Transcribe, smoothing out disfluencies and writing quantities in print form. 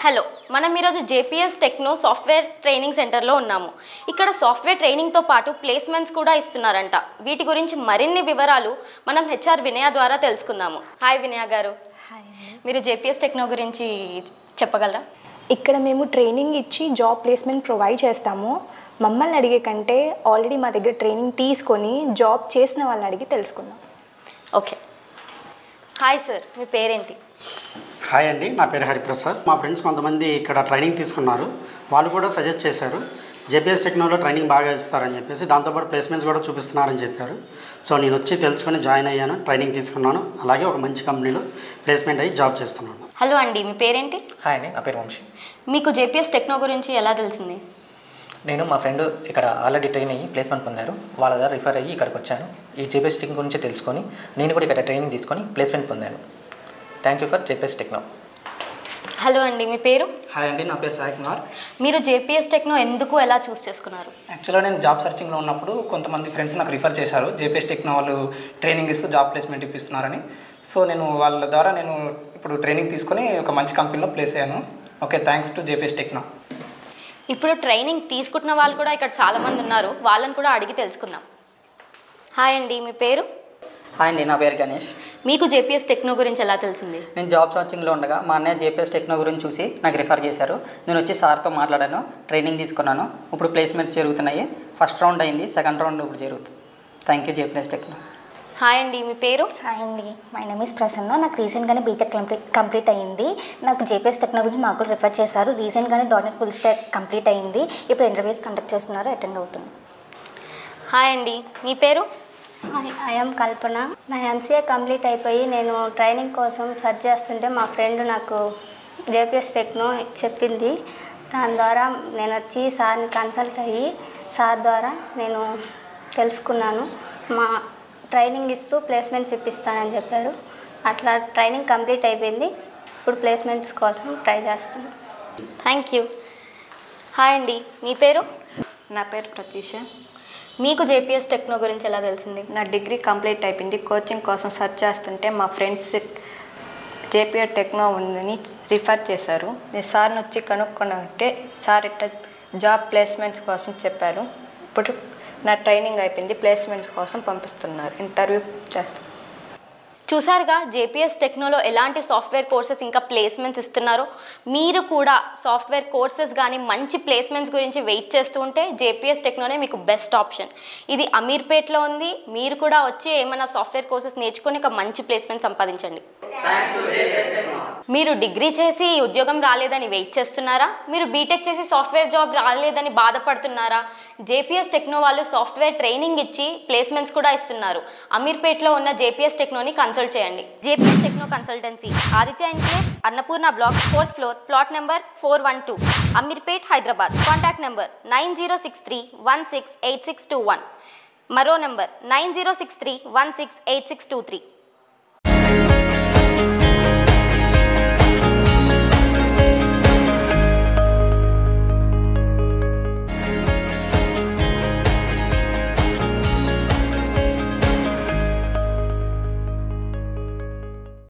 Hello, మనం ఈరోజు JPS techno software training సెంటర్లో ఉన్నాము. ఇక్కడ సాఫ్ట్వేర్ ట్రైనింగ్తో పాటు ప్లేస్మెంట్స్ కూడా ఇస్తున్నారంట. వీటి గురించి మరిన్ని వివరాలు మనం హెచ్ఆర్ వినయ ద్వారా తెలుసుకుందాము. హాయ్ వినయ గారు. హాయ్. మీరు జేపీఎస్ టెక్నో గురించి చెప్పగలరా? ఇక్కడ మేము ట్రైనింగ్ ఇచ్చి జాబ్ ప్లేస్మెంట్ ప్రొవైడ్ చేస్తాము. మమ్మల్ని అడిగే కంటే ఆల్రెడీ మా దగ్గర ట్రైనింగ్ తీసుకొని జాబ్ చేసిన వాళ్ళని అడిగి తెలుసుకుందాం. ఓకే. హాయ్ సార్, మీ పేరేంటి? హాయ్ అండి, నా పేరు హరిప్రసాద్. మా ఫ్రెండ్స్ కొంతమంది ఇక్కడ ట్రైనింగ్ తీసుకున్నారు. వాళ్ళు కూడా సజెస్ట్ చేశారు జేపీఎస్ టెక్నోలో ట్రైనింగ్ బాగా ఇస్తారని చెప్పేసి, దాంతోపాటు ప్లేస్మెంట్స్ కూడా చూపిస్తున్నారని చెప్పారు. సో నేను వచ్చి తెలుసుకొని జాయిన్ అయ్యాను, ట్రైనింగ్ తీసుకున్నాను. అలాగే ఒక మంచి కంపెనీలో ప్లేస్మెంట్ అయ్యి జాబ్ చేస్తున్నాను. హలో అండి, మీ పేరేంటి? హాయ్ అండి, నా పేరు వంశీ. మీకు జేపీఎస్ టెక్నో గురించి ఎలా తెలిసింది? నేను మా ఫ్రెండ్ ఇక్కడ ఆల్రెడీ ట్రైన్ అయ్యి ప్లేస్మెంట్ పొందారు. వాళ్ళ ద్వారా రిఫర్ అయ్యి ఇక్కడికి వచ్చాను. ఈ జేపీఎస్ టెక్నో గురించి తెలుసుకొని నేను కూడా ఇక్కడ ట్రైనింగ్ తీసుకొని ప్లేస్మెంట్ పొందాను. Thank you for JPS techno. Hello అండి, మీ పేరు? హాయ్ అండి, నా పేరు సాయి కుమార్. మీరు జేపీఎస్ టెక్నో ఎందుకు ఎలా చూస్ చేసుకున్నారు? యాక్చువల్గా నేను జాబ్ సర్చింగ్లో ఉన్నప్పుడు కొంతమంది ఫ్రెండ్స్ నాకు రిఫర్ చేశారు. జేపీఎస్ టెక్నో వాళ్ళు ట్రైనింగ్ ఇస్తూ జాబ్ ప్లేస్మెంట్ ఇప్పిస్తున్నారని. సో నేను వాళ్ళ ద్వారా నేను ఇప్పుడు ట్రైనింగ్ తీసుకొని ఒక మంచి కంపెనీలో ప్లేస్ అయ్యాను. Okay, thanks to JPS techno. ఇప్పుడు ట్రైనింగ్ తీసుకుంటున్న వాళ్ళు కూడా ఇక్కడ చాలామంది ఉన్నారు, వాళ్ళని కూడా అడిగి తెలుసుకుందాం. హాయ్ అండి, మీ పేరు? హాయ్ అండి, నా పేరు గణేష్. మీకు జేపీఎస్ టెక్నో గురించి ఎలా తెలిసింది? నేను జాబ్ సర్చింగ్లో ఉండగా మా అన్నయ్య జేపీఎస్ టెక్నో గురించి చూసి నాకు రిఫర్ చేశారు. నేను వచ్చి సార్తో మాట్లాడాను, ట్రైనింగ్ తీసుకున్నాను. ఇప్పుడు ప్లేస్మెంట్స్ జరుగుతున్నాయి. ఫస్ట్ రౌండ్ అయింది, సెకండ్ రౌండ్ ఇప్పుడు జరుగుతుంది. Thank you JPS techno. Hi అండి, మీ పేరు? హాయ్ అండి, మై నేమ్ ఇస్ ప్రసన్న. నాకు రీసెంట్గానే బీటెక్ కంప్లీట్ అయ్యింది. నాకు జేపీఎస్ టెక్నో గురించి మాకు కూడా రిఫర్ చేశారు. రీసెంట్గానే .NET ఫుల్ స్టాక్ కంప్లీట్ అయ్యింది. ఇప్పుడు ఇంటర్వ్యూస్ కండక్ట్ చేస్తున్నారు, అటెండ్ అవుతుంది. హాయ్ అండి, మీ పేరు? హాయ్, ఐఎమ్ కల్పన. నా ఎంసీఏ కంప్లీట్ అయిపోయి నేను ట్రైనింగ్ కోసం సెర్చ్ చేస్తుంటే మా ఫ్రెండ్ నాకు జేపీఎస్ టెక్నో చెప్పింది. దాని ద్వారా నేను వచ్చి సార్ని కన్సల్ట్ అయ్యి సార్ ద్వారా నేను తెలుసుకున్నాను. మా ట్రైనింగ్ ఇస్తూ ప్లేస్మెంట్స్ ఇప్పిస్తానని చెప్పారు. అట్లా ట్రైనింగ్ కంప్లీట్ అయిపోయింది. ఇప్పుడు ప్లేస్మెంట్స్ కోసం ట్రై చేస్తున్నాను. Thank you. హాయ్ అండి, మీ పేరు? నా పేరు ప్రత్యూష. మీకు జేపీఎస్ టెక్నో గురించి ఎలా తెలిసింది? నా డిగ్రీ కంప్లీట్ అయిపోయింది. కోచింగ్ కోసం సెర్చ్ చేస్తుంటే మా ఫ్రెండ్స్ జేపీఎస్ టెక్నో ఉందని రిఫర్ చేశారు. నేను సార్ని వచ్చి కనుక్కొనంటే సార్ ఇట్లా జాబ్ ప్లేస్మెంట్స్ కోసం చెప్పారు. ఇప్పుడు నా ట్రైనింగ్ అయిపోయింది, ప్లేస్మెంట్స్ కోసం పంపిస్తున్నారు, ఇంటర్వ్యూ చేస్తాను. చూసారుగా జేపీఎస్ టెక్నోలో ఎలాంటి సాఫ్ట్వేర్ కోర్సెస్ ఇంకా ప్లేస్మెంట్స్ ఇస్తున్నారో. మీరు కూడా సాఫ్ట్వేర్ కోర్సెస్ కానీ మంచి ప్లేస్మెంట్స్ గురించి వెయిట్ చేస్తూ ఉంటే జేపీఎస్ టెక్నోనే మీకు బెస్ట్ ఆప్షన్. ఇది అమీర్పేట్లో ఉంది. మీరు కూడా వచ్చి ఏమైనా సాఫ్ట్వేర్ కోర్సెస్ నేర్చుకొని ఒక మంచి ప్లేస్మెంట్ సంపాదించండి. మీరు డిగ్రీ చేసి ఉద్యోగం రాలేదని వెయిట్ చేస్తున్నారా? మీరు బీటెక్ చేసి సాఫ్ట్వేర్ జాబ్ రాలేదని బాధపడుతున్నారా? జేపీఎస్ టెక్నో వాళ్ళు సాఫ్ట్వేర్ ట్రైనింగ్ ఇచ్చి ప్లేస్మెంట్స్ కూడా ఇస్తున్నారు. అమీర్పేట్లో ఉన్న జేపీఎస్ టెక్నోని కన్సల్ట్ చేయండి. JPS techno consultancy, Aditya enclave, Annapurna block, 4th floor, plot number 412, Ameerpet, Hyderabad. Contact number 9063168621. మరో నెంబర్ 9063168623.